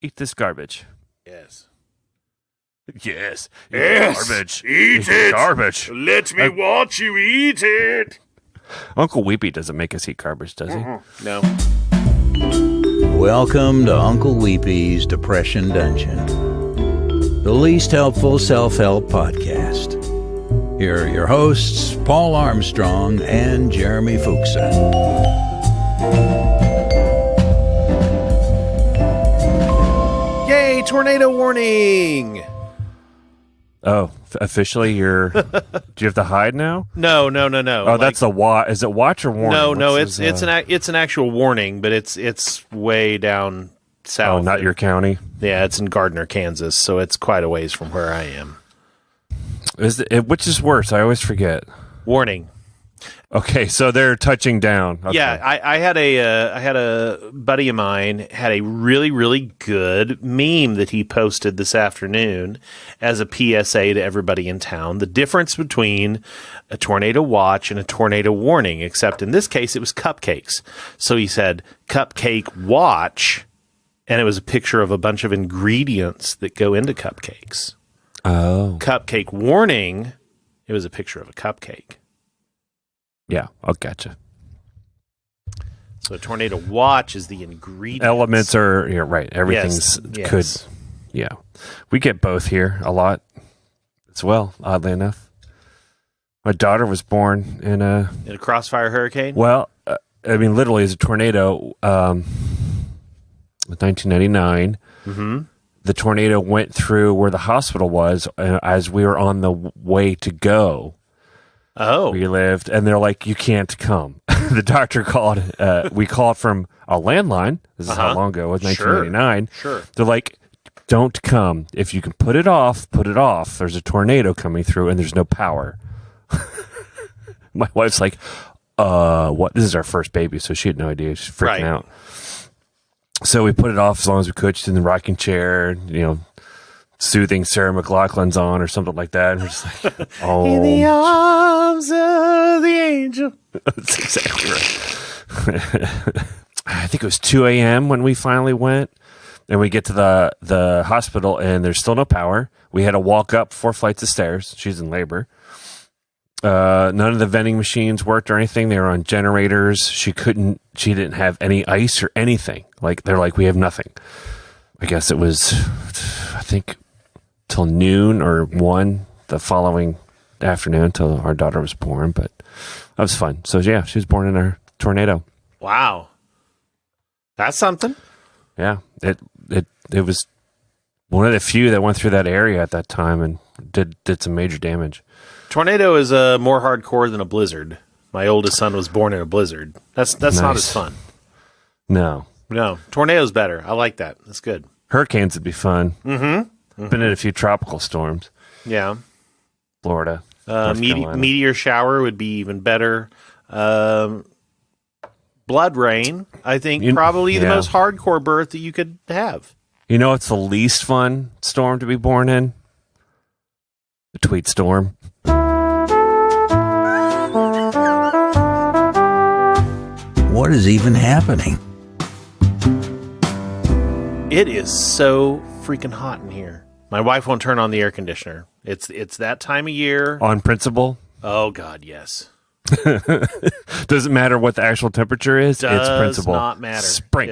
Eat this garbage. Yes. Yes. Yes. Garbage. Eat it. Garbage. Let me watch you eat it. Uncle Weepy doesn't make us eat garbage, does he? No. Welcome to Uncle Weepy's Depression Dungeon, the least helpful self-help podcast. Here are your hosts, Paul Armstrong and Jeremy Fuchsen. Yay, tornado warning. Oh, officially you're... Do you have to hide now? No. Oh, that's a watch. Is it watch or warning? No, it's an actual warning, but it's way down south. Oh, not your county? Yeah, it's in Gardner, Kansas, so it's quite a ways from where I am. Which is worse? I always forget. Warning. Okay, so they're touching down. Okay. Yeah, I had a buddy of mine had a really, really good meme that he posted this afternoon as a PSA to everybody in town. The difference between a tornado watch and a tornado warning, except in this case it was cupcakes. So he said cupcake watch, and it was a picture of a bunch of ingredients that go into cupcakes. Oh. Cupcake warning, it was a picture of a cupcake. Yeah, I gotcha. So a tornado watch is the ingredients. Elements are, yeah, right. Everything's could, yeah. We get both here a lot as well, oddly enough. My daughter was born in a crossfire hurricane? Well, I mean, literally as a tornado, 1999. Mm-hmm. The tornado went through where the hospital was as we were on the way to go. Oh. We lived, and they're like, you can't come. The doctor called. We called from a landline. This is how long ago it was, 1999. Sure. They're like, don't come. If you can put it off, put it off. There's a tornado coming through, and there's no power. My wife's like, what? This is our first baby, so she had no idea. She's freaking out. So we put it off as long as we could. She's in the rocking chair, soothing Sarah McLachlan's on or something like that. And we're just like, oh. In the arms of the angel. That's exactly right. I think it was 2 a.m. when we finally went. And we get to the hospital, and there's still no power. We had to walk up 4 flights of stairs. She's in labor. None of the vending machines worked or anything. They were on generators. She didn't have any ice or anything. They're like, we have nothing. I guess it was, I think, till noon or 1 the following afternoon until our daughter was born. But that was fun. So yeah, she was born in a tornado. Wow. That's something. Yeah. It was one of the few that went through that area at that time and did some major damage. Tornado is more hardcore than a blizzard. My oldest son was born in a blizzard. That's Nice. not as fun. No. Tornado's better. I like that. That's good. Hurricanes would be fun. Mm-hmm. Been in a few tropical storms. Yeah. Florida. North Carolina. Meteor shower would be even better. Blood rain, I think, probably the most hardcore birth that you could have. It's the least fun storm to be born in? The tweet storm. What is even happening? It is so freaking hot in here. My wife won't turn on the air conditioner. It's that time of year. On principle? Oh, God, yes. Doesn't matter what the actual temperature is. It's principle. Does not matter. Spring.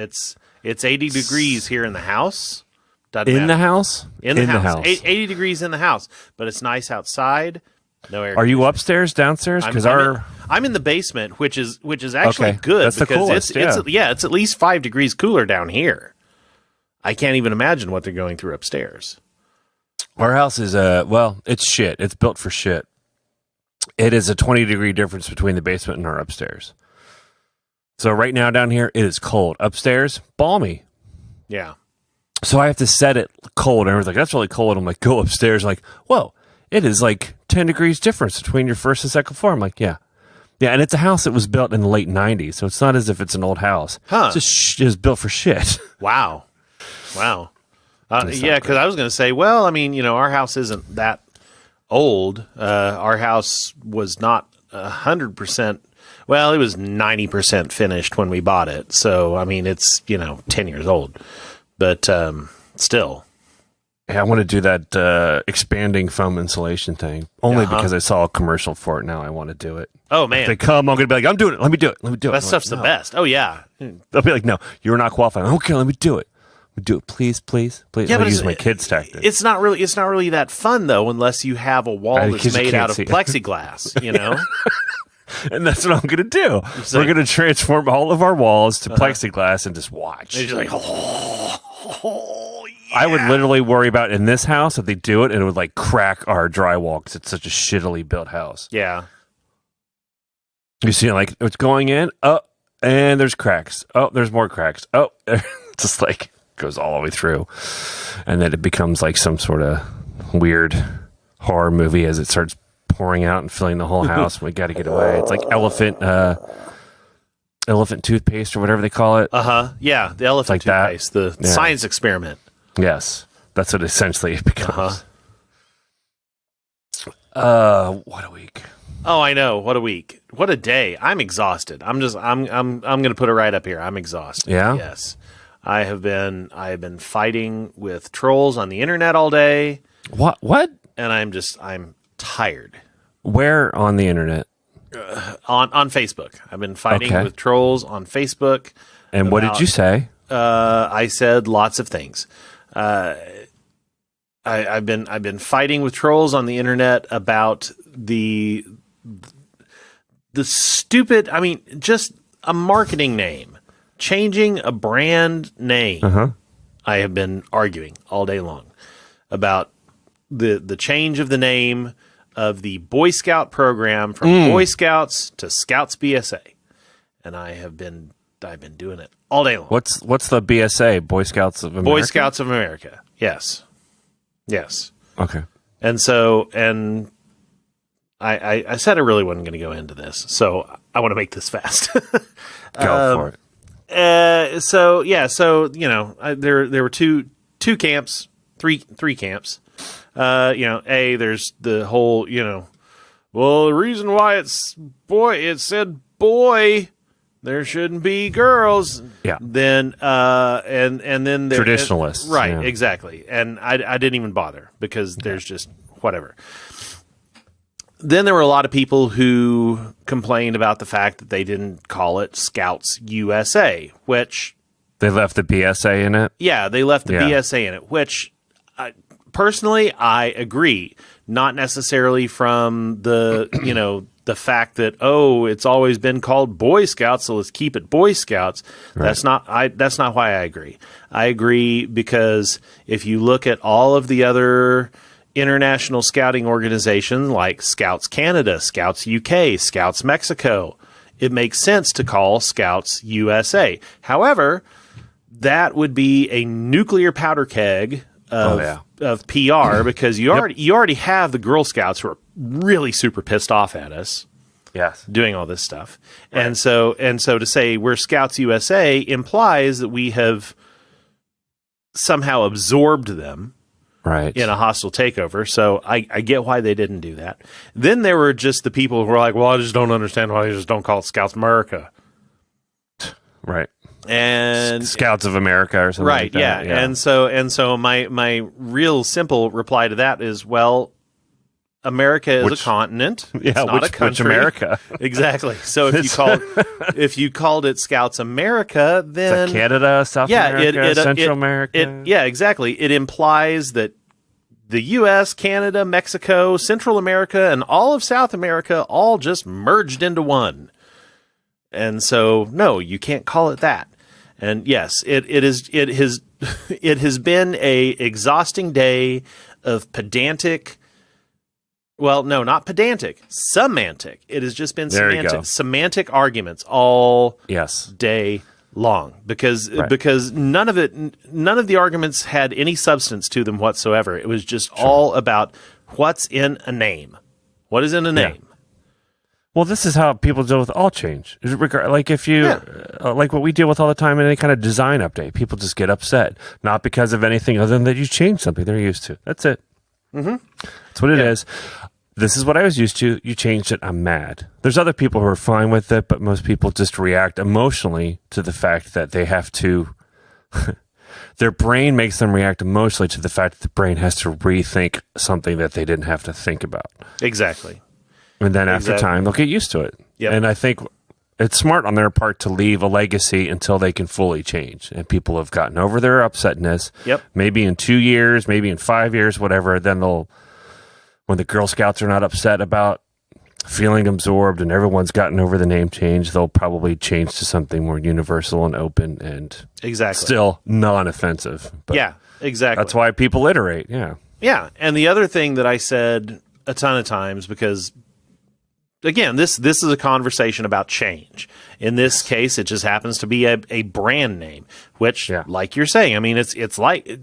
It's 80 degrees here in the house. Doesn't in matter. the house? In the house. 80 degrees in the house, but it's nice outside. No air. Are you upstairs, downstairs? Because I'm in the basement, which is actually good. That's because the coolest. It's at least 5 degrees cooler down here. I can't even imagine what they're going through upstairs. Our house is it's shit. It's built for shit. It is a 20-degree difference between the basement and our upstairs. So right now down here, it is cold. Upstairs, balmy. Yeah. So I have to set it cold. And everyone's like, that's really cold. I'm like, go upstairs. Like, whoa, it is like 10 degrees difference between your first and second floor. I'm like, yeah. Yeah, and it's a house that was built in the late 90s. So it's not as if it's an old house. Huh. It's just it was built for shit. Wow. Yeah, because I was going to say, well, I mean, our house isn't that old. Our house was not 100%. Well, it was 90% finished when we bought it. So, I mean, it's, 10 years old. But Still. Yeah, I want to do that expanding foam insulation thing. Only because I saw a commercial for it. Now I want to do it. Oh, man. If they come, I'm going to be like, I'm doing it. Let me do it. Let me do it. That stuff's the best. Oh, yeah. They'll be like, no, you're not qualified. Okay, let me do it. Let me do it. Please, please, please. Yeah, I'll but use my kids' tactic. It's not really that fun, though, unless you have a wall that's made out of plexiglass, you know? And that's what I'm going to do. We're going to transform all of our walls to plexiglass and just watch. It's just like, I would literally worry about in this house if they do it and it would like crack our drywall because it's such a shittily built house. Yeah. You see, like it's going in, and there's cracks. Oh, there's more cracks. Oh, just like goes all the way through, and then it becomes like some sort of weird horror movie as it starts pouring out and filling the whole house. We got to get away. It's like elephant toothpaste or whatever they call it. Yeah, the elephant like toothpaste, the science experiment. Yes, that's what essentially it becomes. What a week. Oh, I know. What a week. What a day. I'm exhausted. I'm going to put it right up here. I'm exhausted. Yeah? Yes. I have been fighting with trolls on the internet all day. What? And I'm tired. Where on the internet? On Facebook. I've been fighting with trolls on Facebook. And what did you say? I said lots of things. I've been fighting with trolls on the internet about the stupid. I mean, just a marketing name, changing a brand name. I have been arguing all day long about the change of the name of the Boy Scout program from Boy Scouts to Scouts BSA, and I've been doing it all day long. What's the BSA? Boy Scouts of America? Boy Scouts of America. Yes. Okay. And so, I said I really wasn't going to go into this, so I want to make this fast. Go for it. So you know, there were two camps, three camps. There's the whole, well, the reason why it said boy, there shouldn't be girls. Yeah. Then and then traditionalists. Right, yeah. exactly. And I didn't even bother because there's just whatever. Then there were a lot of people who complained about the fact that they didn't call it Scouts USA, which they left the BSA in it. Yeah, they left the BSA in it, which personally I agree. Not necessarily from the the fact that it's always been called Boy Scouts, so let's keep it Boy Scouts. Right. That's not why I agree. I agree because if you look at all of the other international scouting organizations like Scouts Canada, Scouts UK, Scouts Mexico, it makes sense to call Scouts USA. However, that would be a nuclear powder keg of PR because you already have the Girl Scouts who are really super pissed off at us. Yes. Doing all this stuff. Right. And so to say we're Scouts USA implies that we have somehow absorbed them. Right. In a hostile takeover. So I get why they didn't do that. Then there were just the people who were like, well, I just don't understand why they just don't call it Scouts America. Right. And Scouts of America or something like that. Right, yeah. And so my real simple reply to that is, well, America is a continent. It's not a country. Which America? Exactly. So if you called it Scouts America, then Canada, South America, Central America. Exactly. It implies that the U.S., Canada, Mexico, Central America, and all of South America all just merged into one. And so, no, you can't call it that. And yes, it has been a exhausting day of pedantic. Well, no, not pedantic, semantic. It has just been semantic arguments all day long because none of the arguments had any substance to them whatsoever. It was just all about what's in a name. What is in a name? Well, this is how people deal with all change. Like if you, like what we deal with all the time in any kind of design update, people just get upset, not because of anything other than that you changed something they're used to. That's it. Mm-hmm. That's what it is. This is what I was used to. You changed it. I'm mad. There's other people who are fine with it, but most people just react emotionally to the fact that they have to their brain makes them react emotionally to the fact that the brain has to rethink something that they didn't have to think about. Exactly. And then after time, they'll get used to it. Yep. And I think it's smart on their part to leave a legacy until they can fully change. And people have gotten over their upsetness. Yep. Maybe in 2 years, maybe in 5 years, whatever. Then when the Girl Scouts are not upset about feeling absorbed and everyone's gotten over the name change, they'll probably change to something more universal and open and still non-offensive. But yeah, exactly. that's why people iterate. Yeah. Yeah. And the other thing that I said a ton of times, because again, this is a conversation about change. In this case, it just happens to be a brand name, which, like you're saying, I mean, it's like,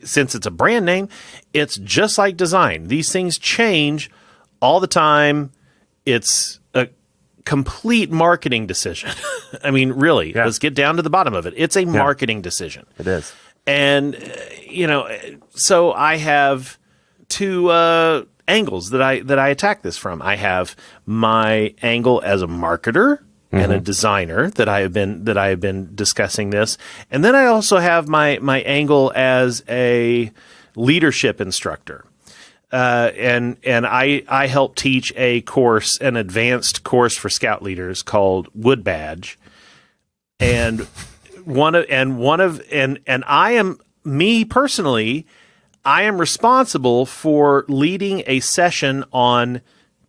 since it's a brand name, it's just like design. These things change all the time. It's a complete marketing decision. I mean, really, let's get down to the bottom of it. It's a marketing decision. It is. And, so I have two angles that I attack this from. I have my angle as a marketer and a designer that I have been discussing this. And then I also have my angle as a leadership instructor. And I help teach an advanced course for Scout leaders called Wood Badge. And I am, me personally, I am responsible for leading a session on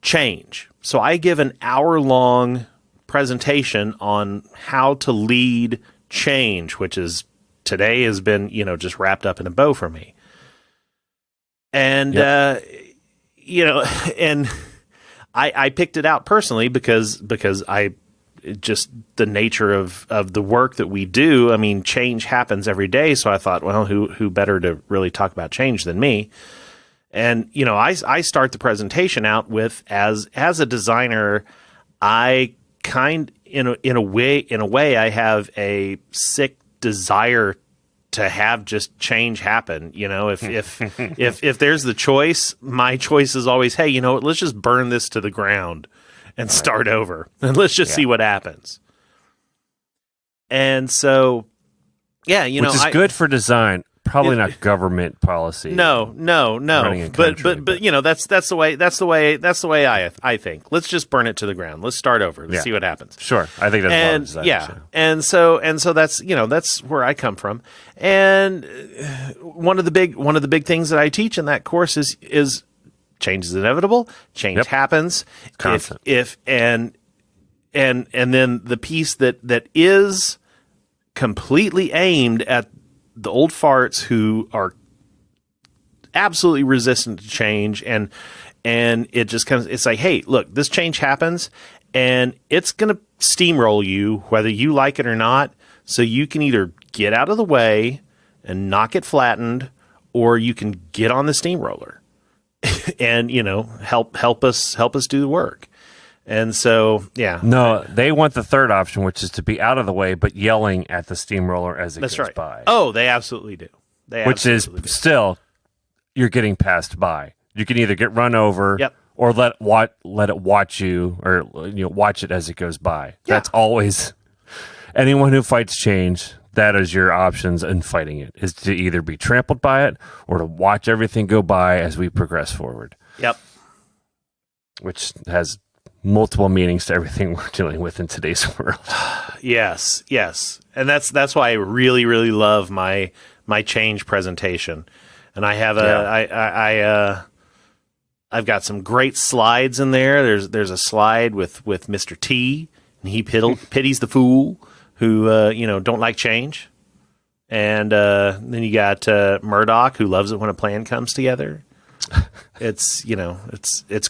change. So I give an hour-long presentation on how to lead change, which is today has been, just wrapped up in a bow for me. And, and I picked it out personally because I just the nature of the work that we do. I mean, change happens every day. So I thought, well, who better to really talk about change than me? And, I start the presentation out with, as a designer, I in a way, I have a sick desire to have just change happen. If there's the choice, my choice is always, hey, let's just burn this to the ground and start over, and let's just see what happens. And so, which is good for design. Probably not government policy. No. But that's the way I think. Let's just burn it to the ground. Let's start over. Let's see what happens. Sure, I think that's design, and so that's where I come from. And one of the big things that I teach in that course is change is inevitable. Change happens. Constant. And then the piece that is completely aimed at the old farts who are absolutely resistant to change, and it just comes. It's like, hey, look, this change happens, and it's going to steamroll you whether you like it or not. So you can either get out of the way and not get flattened, or you can get on the steamroller and help us do the work. And so, no, they want the third option, which is to be out of the way, but yelling at the steamroller as it goes by. Oh, they absolutely do. Still, you're getting passed by. You can either get run over, or let it watch you, or watch it as it goes by. Yeah. That's always anyone who fights change. That is your options in fighting it: is to either be trampled by it or to watch everything go by as we progress forward. Yep. Which has multiple meanings to everything we're dealing with in today's world. Yes. And that's why I really, really love my change presentation. And I have I've got some great slides in there. There's a slide with Mr. T, and he pities the fool who don't like change. And then you got Murdoch, who loves it when a plan comes together. It's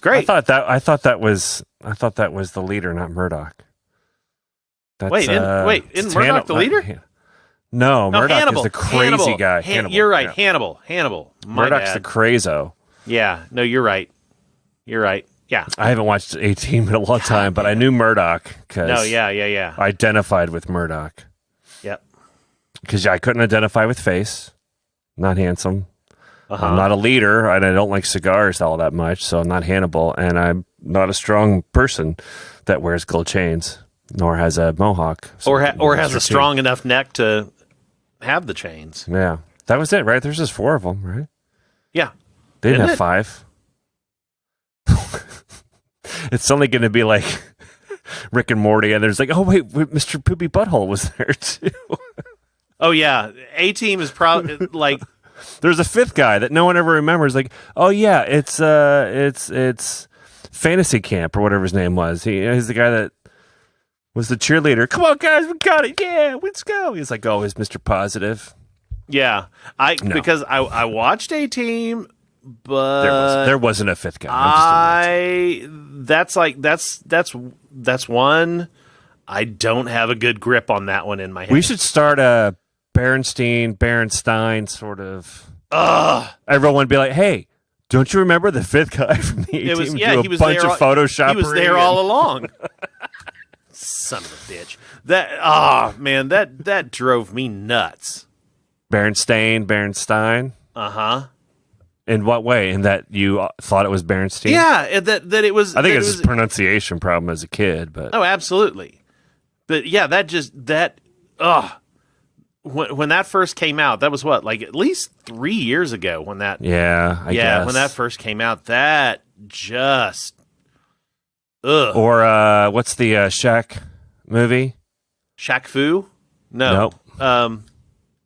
great. I thought that was the leader, not Murdoch. Isn't Murdoch the leader? No, Murdoch Hannibal. is the crazy guy. Hannibal. You're right, Hannibal. Murdoch's the crazo. Yeah, no, you're right. Yeah, I haven't watched A-Team in a long time, but I knew Murdoch because I identified with Murdoch. Yep. Because I couldn't identify with face, not handsome. I'm not a leader, and I don't like cigars all that much, so I'm not Hannibal, and I'm not a strong person that wears gold chains, nor has a mohawk. Or has a strong enough neck to have the chains. Yeah. That was it, right? There's just 4 of them, right? Yeah. They didn't Isn't have it? 5. It's only going to be like Rick and Morty, and there's like, oh, wait, Mr. Poopy Butthole was there, too. Oh, yeah. A-Team is probably like... There's a 5th guy that no one ever remembers. Like, oh, yeah, it's Fantasy Camp or whatever his name was. He's the guy that was the cheerleader. Come on, guys, we got it. Yeah, let's go. He's like, oh, is Mr. Positive? Yeah. Because I watched A-Team, but... There wasn't a 5th guy. That's one. I don't have a good grip on that one in my head. We should start a Berenstein sort of. Everyone would be like, "Hey, don't you remember the 5th guy from the A-Team? He was there. Photoshop. He was there all along. Son of a bitch. That drove me nuts. Berenstein. In what way? In that you thought it was Berenstein? Yeah, that it was. I think it's a pronunciation problem as a kid, but oh, absolutely. But yeah, when that first came out, that was what, like at least 3 years ago when that. Yeah, I guess. When that first came out, that just. Ugh. Or what's the Shaq movie? Shaq Fu? No. Nope.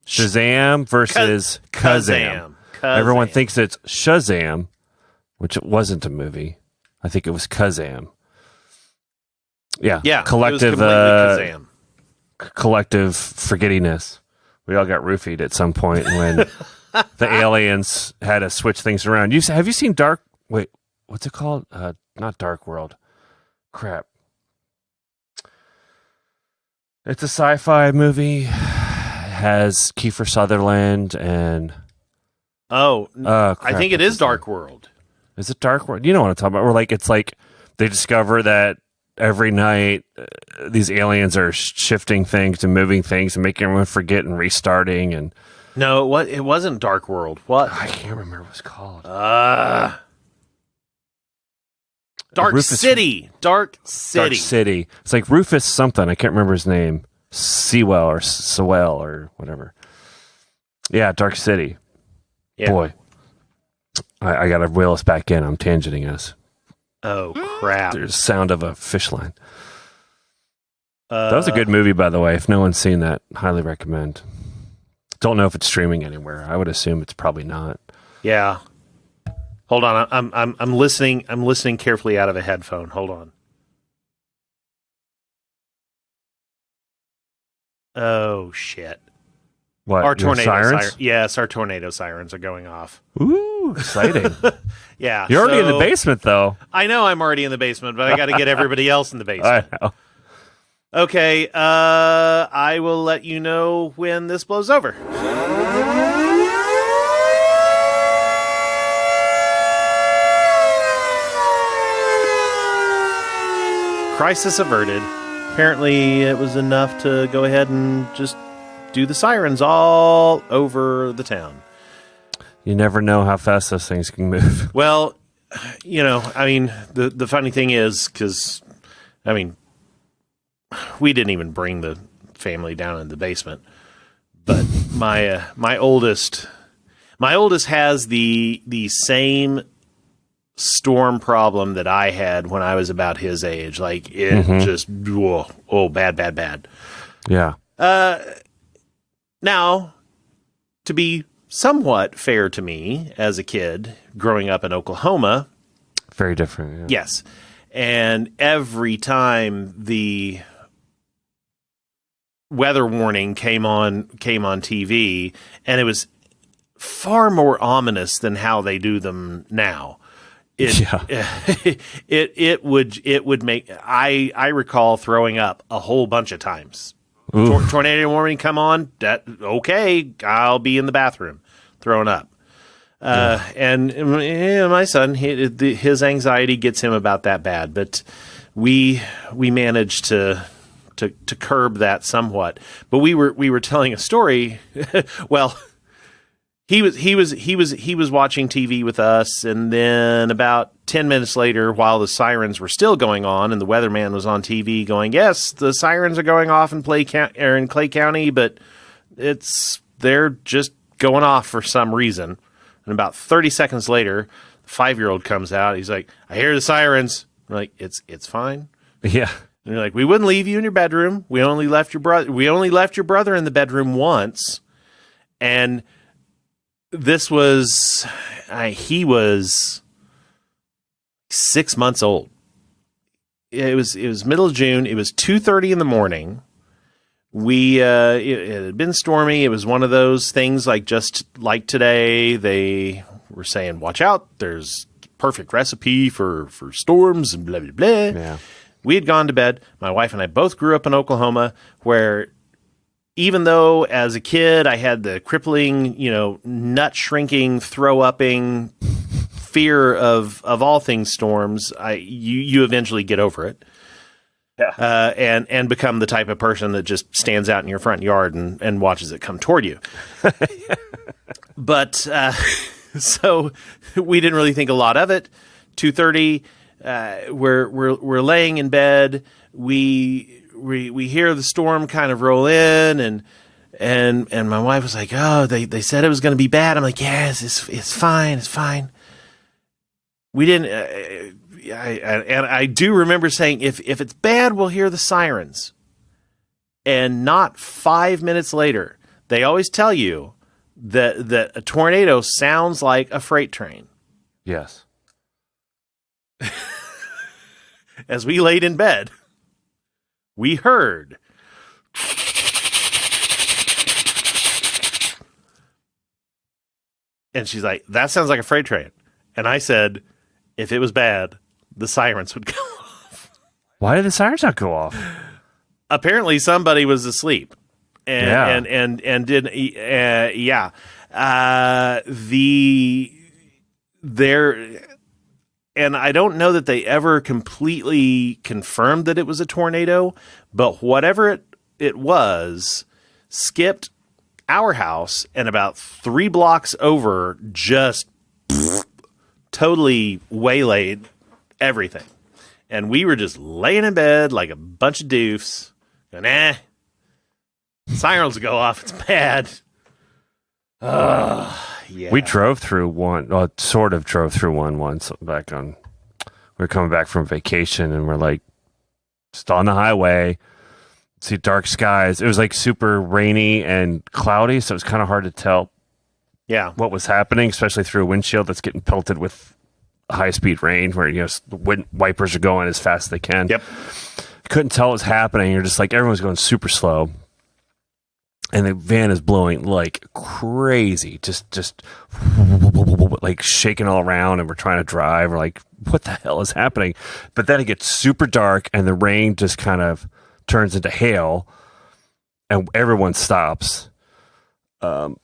Shazam versus Kazam. Everyone thinks it's Shazam, which it wasn't a movie. I think it was Kazam. Yeah. Collective. It was completely Kazam. Collective forgettiness. We all got roofied at some point when the aliens had to switch things around. Have you seen what's it called? Not Dark World. Crap. It's a sci-fi movie. It has Kiefer Sutherland and... I think it is Dark World. Is it Dark World? You know what I'm talking about. Where it's like they discover that every night these aliens are shifting things and moving things and making everyone forget and restarting. And no, it wasn't Dark World. What? I can't remember what it's called. Dark City. Dark City. It's like Rufus something. I can't remember his name. Sewell or whatever. Yeah, Dark City. Yeah. Boy, I got to reel us back in. I'm tangenting us. Oh, crap. There's sound of a fish line. That was a good movie, by the way. If no one's seen that, highly recommend. Don't know if it's streaming anywhere. I would assume it's probably not. Yeah. Hold on. I'm listening. I'm listening carefully out of a headphone. Hold on. Oh, shit. What? Our tornado sirens? Yes, our tornado sirens are going off. Ooh, exciting. Yeah. You're already in the basement, though. I know I'm already in the basement, but I got to get everybody else in the basement. I know. Okay, I will let you know when this blows over. Crisis averted. Apparently, it was enough to go ahead and just do the sirens all over the town. You never know how fast those things can move. Well, the funny thing is, because, we didn't even bring the family down in the basement, but my oldest has the same storm problem that I had when I was about his age. Like it just bad. Yeah. Now, to be somewhat fair to me as a kid growing up in Oklahoma, very different. Yeah. Yes, and every time the weather warning came on TV, and it was far more ominous than how they do them now. It would make I recall throwing up a whole bunch of times. Tornado warning come on, okay, I'll be in the bathroom throwing up. And my son, his anxiety gets him about that bad, but we managed to curb that somewhat. But we were telling a story. Well, he was watching TV with us, and then about 10 minutes later, while the sirens were still going on, and the weatherman was on TV going, "Yes, the sirens are going off in Clay County, but it's they're just going off for some reason. And about 30 seconds later, the 5-year-old comes out. He's like, I hear the sirens. We're like, it's fine. Yeah. And you're like, we wouldn't leave you in your bedroom. We only left your brother in the bedroom once. And this was, he was 6 months old. It was middle of June. It was 2:30 in the morning. It had been stormy. It was one of those things like just like today, they were saying, watch out. There's perfect recipe for storms and blah, blah, blah. Yeah. We had gone to bed. My wife and I both grew up in Oklahoma, where even though as a kid I had the crippling, nut shrinking, throw upping fear of all things storms, you eventually get over it. Yeah. And become the type of person that just stands out in your front yard and watches it come toward you. But so we didn't really think a lot of it. 2:30. We're laying in bed. We hear the storm kind of roll in, and my wife was like, "Oh, they said it was going to be bad." I'm like, "Yes, it's fine. It's fine." We didn't. I do remember saying, "If it's bad, we'll hear the sirens." And not 5 minutes later, they always tell you that a tornado sounds like a freight train. Yes. As we laid in bed, we heard and she's like, that sounds like a freight train. And I said, if it was bad, the sirens would go off. Why did the sirens not go off? Apparently somebody was asleep. And did and I don't know that they ever completely confirmed that it was a tornado, but whatever it was, skipped our house and about 3 blocks over, just totally waylaid everything. And we were just laying in bed like a bunch of doofs, going, sirens go off, it's bad. Yeah. We drove through one, sort of drove through one once back on, we were coming back from vacation and we're like, just on the highway, see dark skies. It was like super rainy and cloudy, so it was kind of hard to tell what was happening, especially through a windshield that's getting pelted with high-speed rain where, the wipers are going as fast as they can. Yep. Couldn't tell what was happening. You're just like, everyone's going super slow. And the van is blowing like crazy, just like shaking all around, and we're trying to drive. We're like, what the hell is happening? But then it gets super dark, and the rain just kind of turns into hail, and everyone stops. And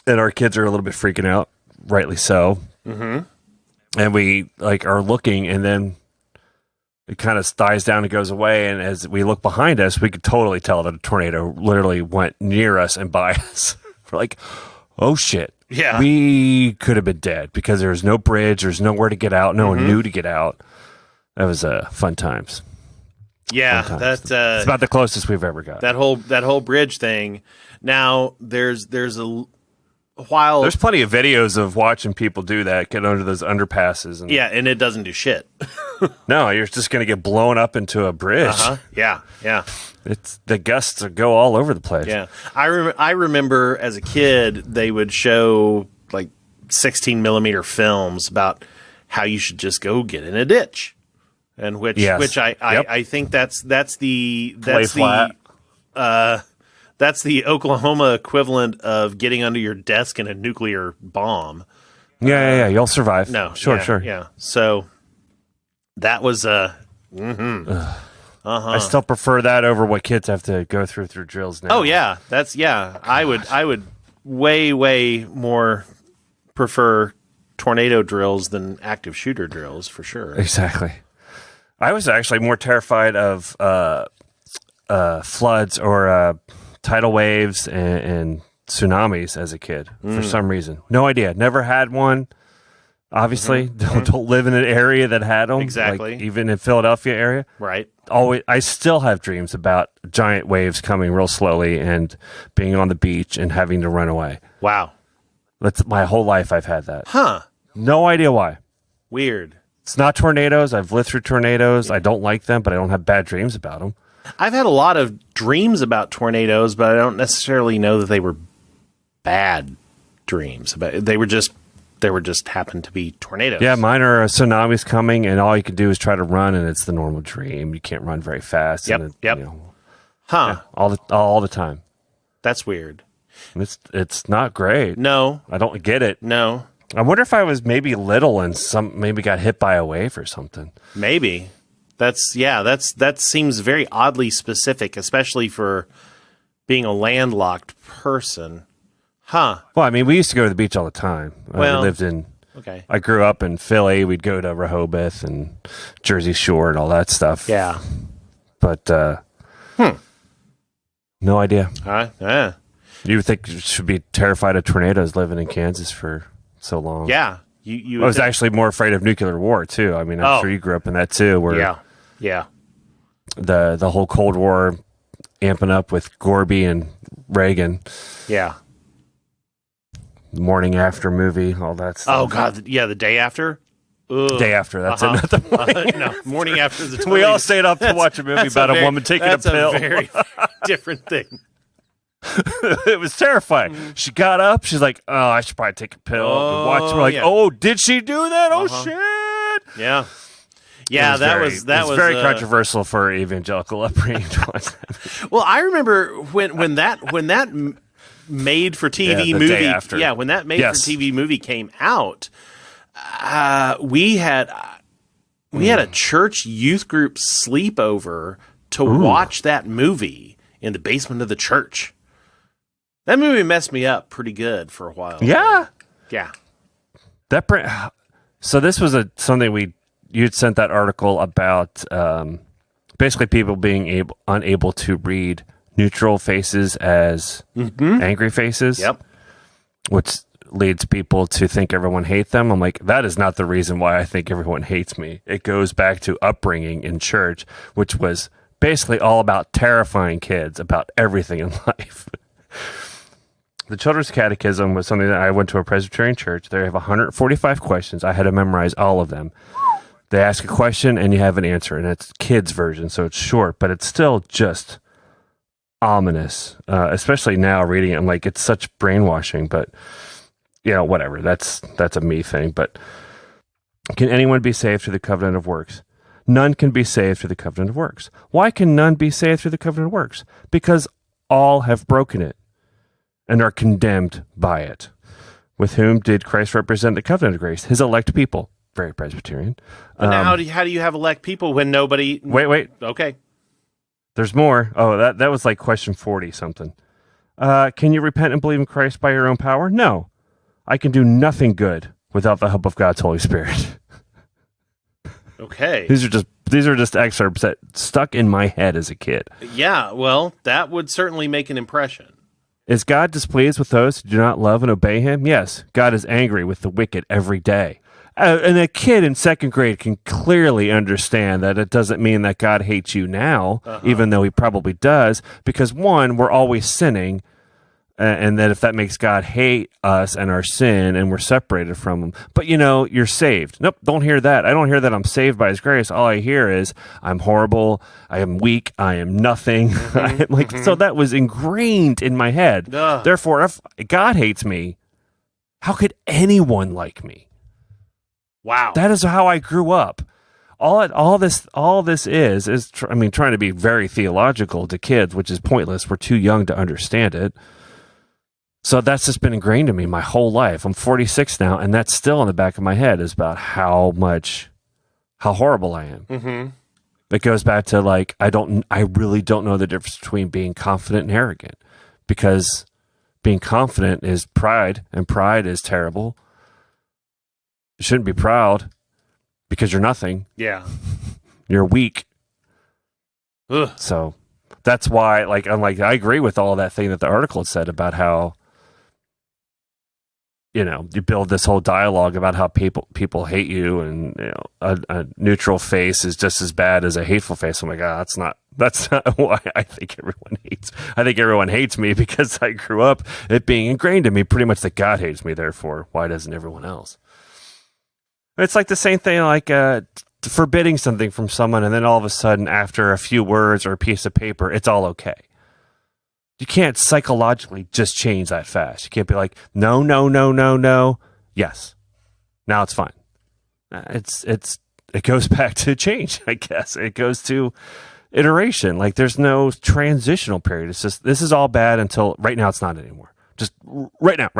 our kids are a little bit freaking out, rightly so. Mm-hmm. And we are looking, and then it kind of dies down and goes away. And as we look behind us, we could totally tell that a tornado literally went near us and by us. We're like, oh shit. Yeah. We could have been dead because there was no bridge. There's nowhere to get out. No one knew to get out. That was fun times. Yeah. Fun times. That's it's about the closest we've ever got. That whole bridge thing. Now there's a while. There's plenty of videos of watching people do that, get under those underpasses. And and it doesn't do shit. No, you're just going to get blown up into a bridge. Uh-huh. Yeah. It's the gusts go all over the place. Yeah. I remember as a kid, they would show like 16 millimeter films about how you should just go get in a ditch, and which I think that's the Oklahoma equivalent of getting under your desk in a nuclear bomb. Yeah. You'll survive. No, sure. Yeah. So that was I still prefer that over what kids have to go through drills now. Oh yeah, I would way more prefer tornado drills than active shooter drills for sure. Exactly. I was actually more terrified of floods or tidal waves and tsunamis as a kid for some reason. No idea. Never had one. Obviously, don't live in an area that had them. Exactly. Like, even in Philadelphia area. Right. Always, I still have dreams about giant waves coming real slowly and being on the beach and having to run away. Wow. That's my whole life. I've had that. Huh. No idea why. Weird. It's not tornadoes. I've lived through tornadoes. I don't like them, but I don't have bad dreams about them. I've had a lot of dreams about tornadoes, but I don't necessarily know that they were bad dreams. But they were just happened to be tornadoes. Yeah, mine are tsunamis coming, and all you can do is try to run, and it's the normal dream. You can't run very fast. Yep. And Yep. Huh. Yeah, all the time. That's weird. It's not great. No. I don't get it. No. I wonder if I was maybe little and maybe got hit by a wave or something. Maybe. That seems very oddly specific, especially for being a landlocked person. Huh. Well, I mean, we used to go to the beach all the time. Well, we lived in. Okay. I grew up in Philly. We'd go to Rehoboth and Jersey Shore and all that stuff. Yeah. But no idea. Yeah. You would think you should be terrified of tornadoes living in Kansas for so long. Yeah. You I was actually more afraid of nuclear war too. I mean, I'm sure you grew up in that too. Where Yeah. the whole Cold War amping up with Gorby and Reagan. Yeah. The morning after movie, all that stuff. Oh God. Yeah. The day after. Ugh. Day after. That's it. Not the morning. No. Morning after the. We all stayed up to watch a movie about a woman taking a pill. That's a very different thing. It was terrifying. She got up. She's like, "Oh, I should probably take a pill." And watch. We're like, yeah. "Oh, did she do that? Oh shit!" Yeah. Yeah, that was very controversial for evangelical upbringing. Well, I remember when that made for TV the day movie. after. Yeah, when that made for TV movie came out, we had a church youth group sleepover to watch that movie in the basement of the church. That movie messed me up pretty good for a while. Yeah. Yeah. So this was something you'd sent that article about basically people being unable to read neutral faces as angry faces. Yep. Which leads people to think everyone hates them. I'm like, that is not the reason why I think everyone hates me. It goes back to upbringing in church, which was basically all about terrifying kids about everything in life. The Children's Catechism was something that I went to a Presbyterian church. They have 145 questions. I had to memorize all of them. They ask a question and you have an answer, and it's kids' version, so it's short, but it's still just ominous. Especially now reading it, I'm like, it's such brainwashing. But whatever. That's a me thing. But can anyone be saved through the covenant of works? None can be saved through the covenant of works. Why can none be saved through the covenant of works? Because all have broken it and are condemned by it. With whom did Christ represent the covenant of grace? His elect people. Very Presbyterian. But now how do you have elect people when nobody... Wait. Okay. There's more. Oh, that was like question 40 something. Can you repent and believe in Christ by your own power? No. I can do nothing good without the help of God's Holy Spirit. Okay. These are just excerpts that stuck in my head as a kid. Yeah, well, that would certainly make an impression. Is God displeased with those who do not love and obey him? Yes. God is angry with the wicked every day. And a kid in second grade can clearly understand that it doesn't mean that God hates you now, even though he probably does, because one, we're always sinning, and that if that makes God hate us and our sin and we're separated from him. But, you're saved. Nope, don't hear that. I don't hear that I'm saved by his grace. All I hear is I'm horrible, I am weak, I am nothing. So that was ingrained in my head. Therefore, if God hates me, how could anyone like me? Wow. That is how I grew up. All this is trying to be very theological to kids, which is pointless. We're too young to understand it. So that's just been ingrained in me my whole life. I'm 46 now, and that's still in the back of my head is about how horrible I am. Mm-hmm. It goes back to I really don't know the difference between being confident and arrogant, because being confident is pride, and pride is terrible. You shouldn't be proud because you're nothing. Yeah. You're weak. Ugh. So that's why, I agree with all that thing that the article said about how you build this whole dialogue about how people hate you, and a neutral face is just as bad as a hateful face. I'm like, that's not why I think everyone hates. I think everyone hates me because I grew up it being ingrained in me pretty much that God hates me. Therefore, why doesn't everyone else? It's like the same thing, like forbidding something from someone, and then all of a sudden, after a few words or a piece of paper, it's all okay. You can't psychologically just change that fast. You can't be like, no, no, no, no, no. Yes. Now it's fine. It goes back to change, I guess. It goes to iteration. Like there's no transitional period. It's just, this is all bad until right now it's not anymore. Just right now.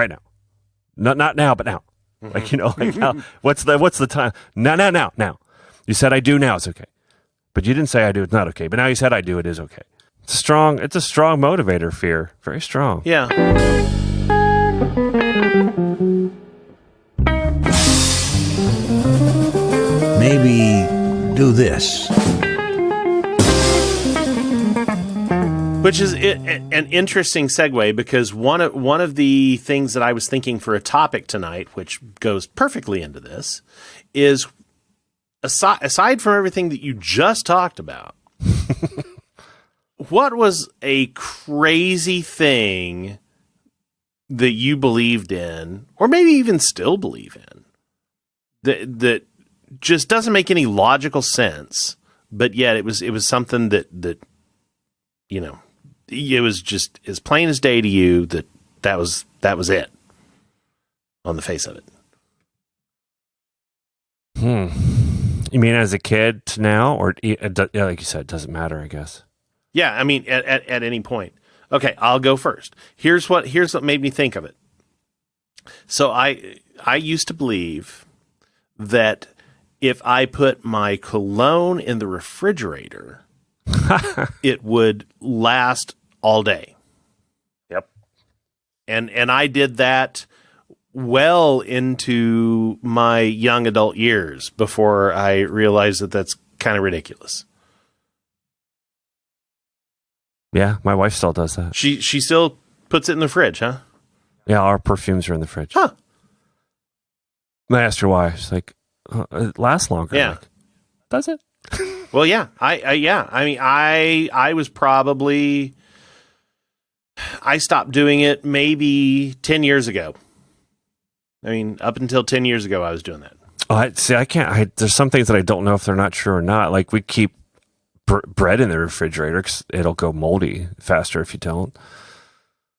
Not now, but now. Like, like how, what's the time? Now. You said I do, now it's okay. But you didn't say I do, it's not okay. But now you said I do, it is okay. It's a strong motivator, fear. Very strong. Yeah. Maybe do this. Which is an interesting segue, because one of the things that I was thinking for a topic tonight, which goes perfectly into this, is aside from everything that you just talked about, what was a crazy thing that you believed in, or maybe even still believe in, that just doesn't make any logical sense, but yet it was something that it was just as plain as day to you that was it on the face of it. You mean as a kid to now, or like you said, it doesn't matter, I guess. Yeah, I mean at any point. Okay, I'll go first. Here's what made me think of it. So I used to believe that if I put my cologne in the refrigerator, it would last all day. Yep. And I did that well into my young adult years before I realized that that's kind of ridiculous. Yeah, my wife still does that. She still puts it in the fridge, huh? Yeah, our perfumes are in the fridge. Huh. And I asked her why. She's like, it lasts longer. Yeah. Like, does it? Well, yeah. I was probably, I stopped doing it maybe 10 years ago. I mean, up until 10 years ago, I was doing that. Oh, I can't. There's some things that I don't know if they're not true or not. Like we keep bread in the refrigerator because it'll go moldy faster if you don't.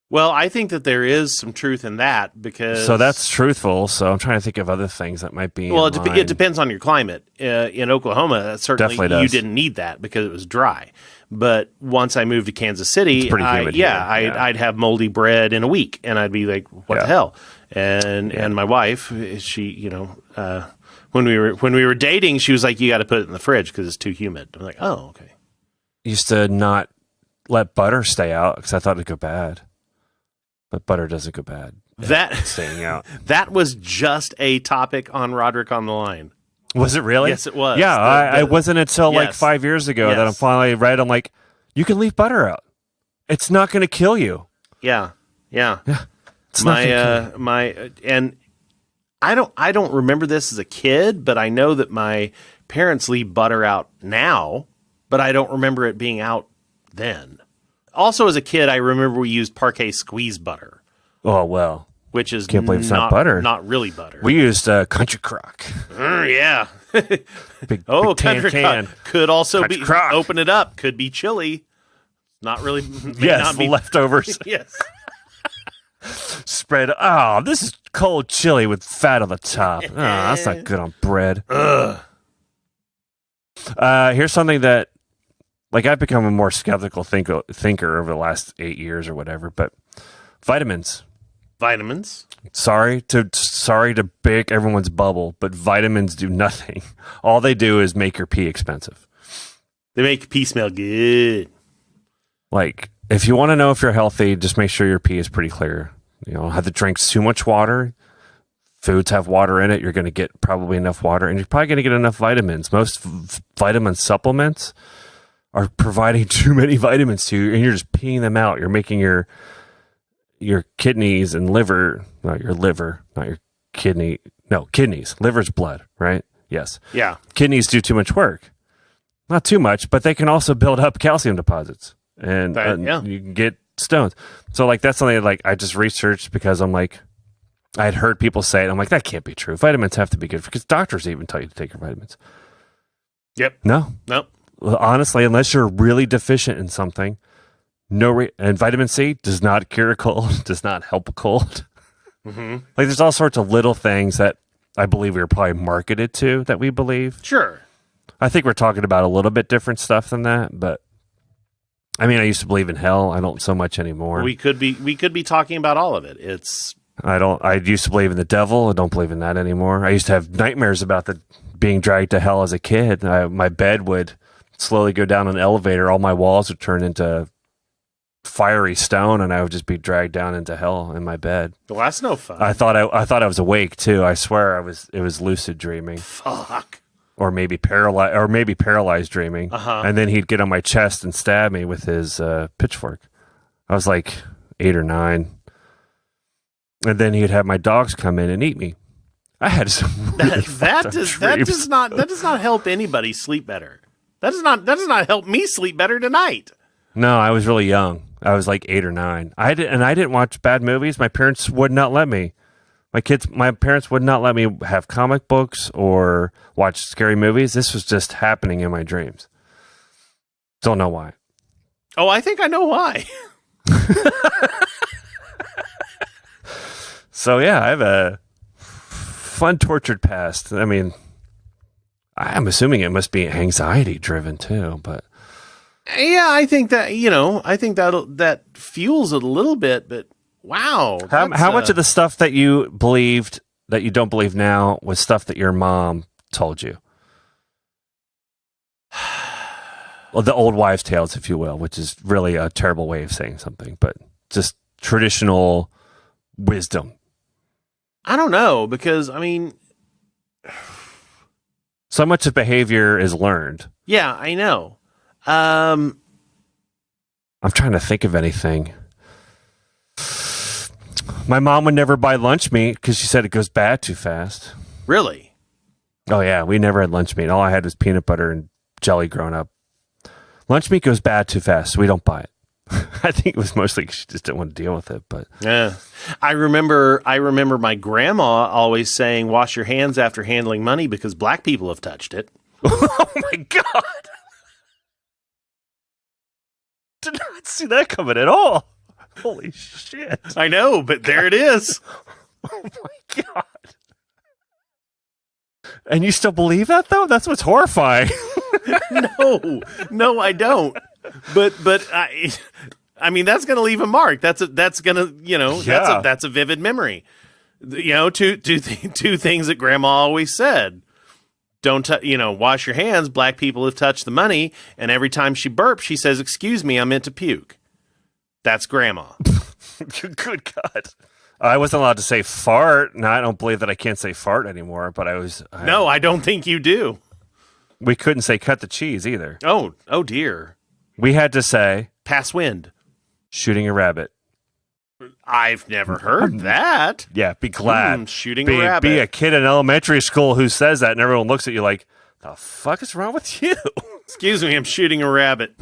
Well, I think that there is some truth in that, because... So that's truthful. So I'm trying to think of other things that might be. Well, it depends on your climate. In Oklahoma, certainly you didn't need that because it was dry. But once I moved to Kansas City, it's pretty humid here. I'd have moldy bread in a week, and I'd be like, "What the hell?" And my wife, she, when we were dating, she was like, "You got to put it in the fridge because it's too humid." I'm like, "Oh, okay." Used to not let butter stay out because I thought it'd go bad. But butter doesn't go bad. Staying out. That was just a topic on Roderick on the Line. Was it really? Yes, it was. Yeah, I wasn't until like 5 years ago that I'm finally read. I'm like, you can leave butter out. It's not going to kill you. Yeah. It's not and I don't remember this as a kid, but I know that my parents leave butter out now, but I don't remember it being out then. Also, as a kid, I remember we used Parquet squeeze butter. Oh, well. Which is can't believe it's not butter. Not really butter. We used Country Crock. Yeah. big Country can. Crock could also Country be Crock. Open it up. Could be chili. Not really. Yes, leftovers. Yes. Spread. Oh, this is cold chili with fat on the top. Oh, that's not good on bread. Here's something that, like, I've become a more skeptical thinker over the last 8 years or whatever, but vitamins. Sorry to break everyone's bubble, but vitamins do nothing. All they do is make your pee expensive. They make your pee smell good. Like, if you want to know if you're healthy, just make sure your pee is pretty clear. You don't have to drink too much water. Foods have water in it. You're going to get probably enough water, and you're probably going to get enough vitamins. Most vitamin supplements are providing too many vitamins to you, and you're just peeing them out. You're making your your kidneys and liver, not your liver, not your kidney, no, kidneys, liver's blood, right? Yes. Yeah. Kidneys do too much work. Not too much, but they can also build up calcium deposits, and you can get stones. So like that's something that, like I just researched because I'm like, I had heard people say it. I'm like, that can't be true. Vitamins have to be good because doctors even tell you to take your vitamins. Yep. No. Nope. Well, honestly, unless you're really deficient in something, and vitamin C does not cure a cold, does not help a cold. Mm-hmm. Like there's all sorts of little things that I believe we were probably marketed to that we believe. Sure. I think we're talking about a little bit different stuff than that, but I mean, I used to believe in hell. I don't so much anymore. We could be talking about all of it. I used to believe in the devil. I don't believe in that anymore. I used to have nightmares about being dragged to hell as a kid. My bed would slowly go down an elevator. All my walls would turn into fiery stone, and I would just be dragged down into hell in my bed. Well, that's no fun. I thought I was awake too. I swear it was lucid dreaming. Fuck. Or maybe paralyzed dreaming. And then he'd get on my chest and stab me with his pitchfork. I was like 8 or 9. And then he'd have my dogs come in and eat me. I had some really that does not help anybody sleep better. That does not help me sleep better tonight. No, I was really young. I was like 8 or 9. I didn't watch bad movies. My parents would not let me. My parents would not let me have comic books or watch scary movies. This was just happening in my dreams. Don't know why. Oh, I think I know why. So yeah, I have a fun, tortured past. I mean, I'm assuming it must be anxiety driven too, but yeah, I think that that fuels it a little bit, but wow. How much of the stuff that you believed that you don't believe now was stuff that your mom told you? Well, the old wives' tales, if you will, which is really a terrible way of saying something, but just traditional wisdom. I don't know, because, I mean... So much of behavior is learned. Yeah, I know. I'm trying to think of anything. My mom would never buy lunch meat because she said it goes bad too fast. Really? Oh, yeah. We never had lunch meat. All I had was peanut butter and jelly growing up. Lunch meat goes bad too fast, so we don't buy it. I think it was mostly she just didn't want to deal with it. But yeah, I remember my grandma always saying, "Wash your hands after handling money because black people have touched it." Oh my God! Did not see that coming at all. Holy shit! I know, but there it is. Oh my God! And you still believe that though? That's what's horrifying. No, I don't. But I mean, that's going to leave a mark. That's going to, that's a vivid memory. Two things that Grandma always said. Don't, wash your hands. Black people have touched the money. And every time she burps, she says, "Excuse me, I meant to puke." That's Grandma. Good God. I wasn't allowed to say fart. No, I don't believe that I can't say fart anymore, but No, I don't think you do. We couldn't say cut the cheese either. Oh dear. We had to say pass wind. Shooting a rabbit. I've never heard that. Yeah, be glad. Shooting a rabbit. Be a kid in elementary school who says that, and everyone looks at you like, the fuck is wrong with you? Excuse me, I'm shooting a rabbit.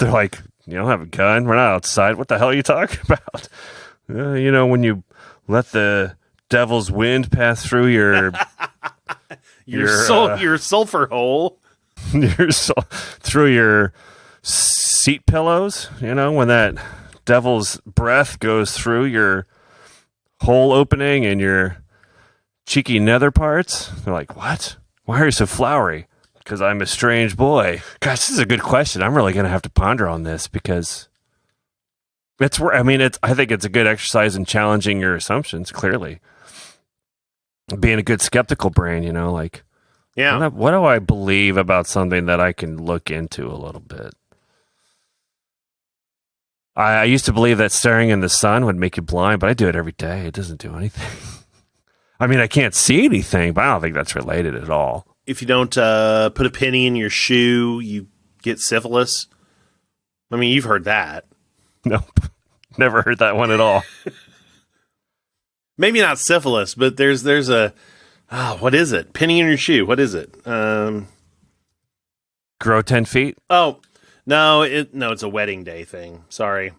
They're like, you don't have a gun? We're not outside. What the hell are you talking about? When you let the devil's wind pass through your... your sulfur hole. Through your seat pillows, when that devil's breath goes through your hole opening and your cheeky nether parts. They're like, what? Why are you so flowery? Because I'm a strange boy. Gosh, this is a good question. I'm really going to have to ponder on this because it's where, I think it's a good exercise in challenging your assumptions, clearly. Being a good skeptical brain, yeah. What do I believe about something that I can look into a little bit? I used to believe that staring in the sun would make you blind, but I do it every day. It doesn't do anything. I can't see anything, but I don't think that's related at all. If you don't put a penny in your shoe, you get syphilis. You've heard that. Nope. Never heard that one at all. maybe not syphilis, but there's a what is it? Penny in your shoe. What is it? Grow 10 feet? Oh, no, it's a wedding day thing. Sorry.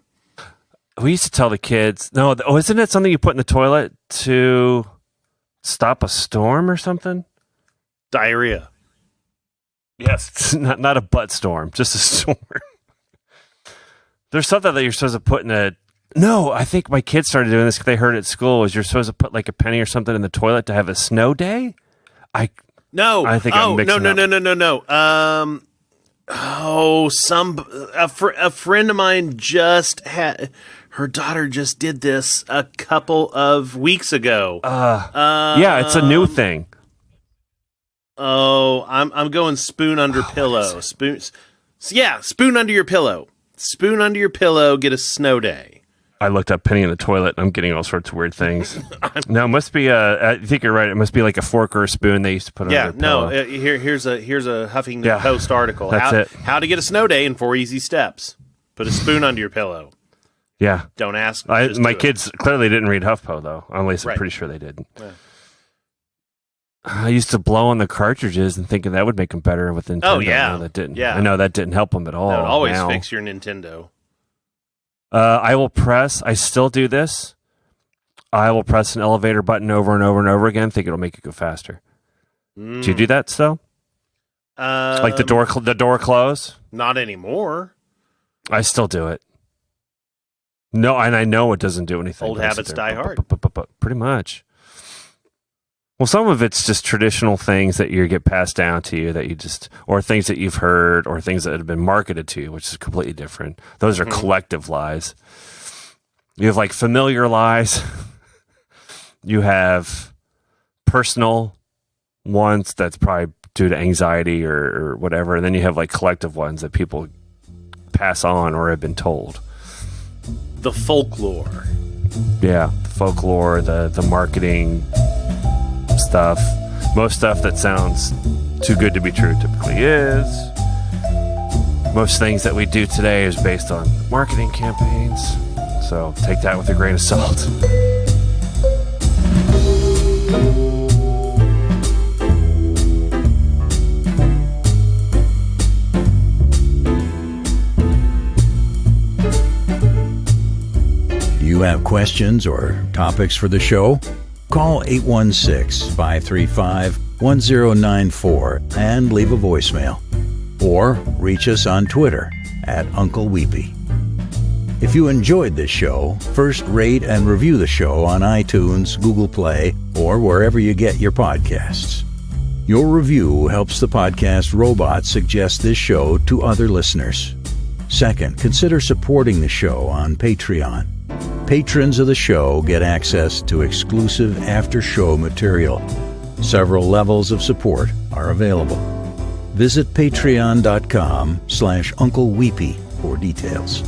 We used to tell the kids, isn't it something you put in the toilet to stop a storm or something? Diarrhea. Yes. It's not a butt storm, just a storm. There's something that you're supposed to put in a... No, I think my kids started doing this because they heard it at school, is you're supposed to put like a penny or something in the toilet to have a snow day? I think I'm mixing No. A friend of mine just had... Her daughter just did this a couple of weeks ago. Yeah, it's a new thing. Oh, I'm going spoon under pillow. Spoon under your pillow. Spoon under your pillow, get a snow day. I looked up penny in the toilet. I'm getting all sorts of weird things. No, it must be I think you're right. It must be like a fork or a spoon they used to put on their pillow. Here's a Huffington Post article. That's How to get a snow day in 4 easy steps. Put a spoon under your pillow. Yeah. Don't ask. My kids clearly didn't read HuffPo, though. At least I'm pretty sure they did. Yeah. I used to blow on the cartridges and thinking that would make them better with Nintendo. Oh, yeah. No, that didn't. Yeah. I know that didn't help them at all. That would always fix your Nintendo. I still do this. I will press an elevator button over and over and over again, think it'll make it go faster. Do you do that still? Like the door close? Not anymore. I still do it. No, and I know it doesn't do anything. Old habits die hard. Pretty much. Well, some of it's just traditional things that you get passed down to you that you just, or things that you've heard, or things that have been marketed to you, which is completely different. Those are collective lies. You have like familiar lies. You have personal ones that's probably due to anxiety or whatever. And then you have like collective ones that people pass on or have been told. The folklore. Yeah, the folklore, the marketing stuff. Most stuff that sounds too good to be true typically is. Most things that we do today is based on marketing campaigns. So take that with a grain of salt. Do you have questions or topics for the show? Call 816-535-1094 and leave a voicemail. Or reach us on Twitter at Uncle Weepy. If you enjoyed this show, first rate and review the show on iTunes, Google Play, or wherever you get your podcasts. Your review helps the podcast robot suggest this show to other listeners. Second, consider supporting the show on Patreon. Patrons of the show get access to exclusive after-show material. Several levels of support are available. Visit patreon.com/Uncle Weepy for details.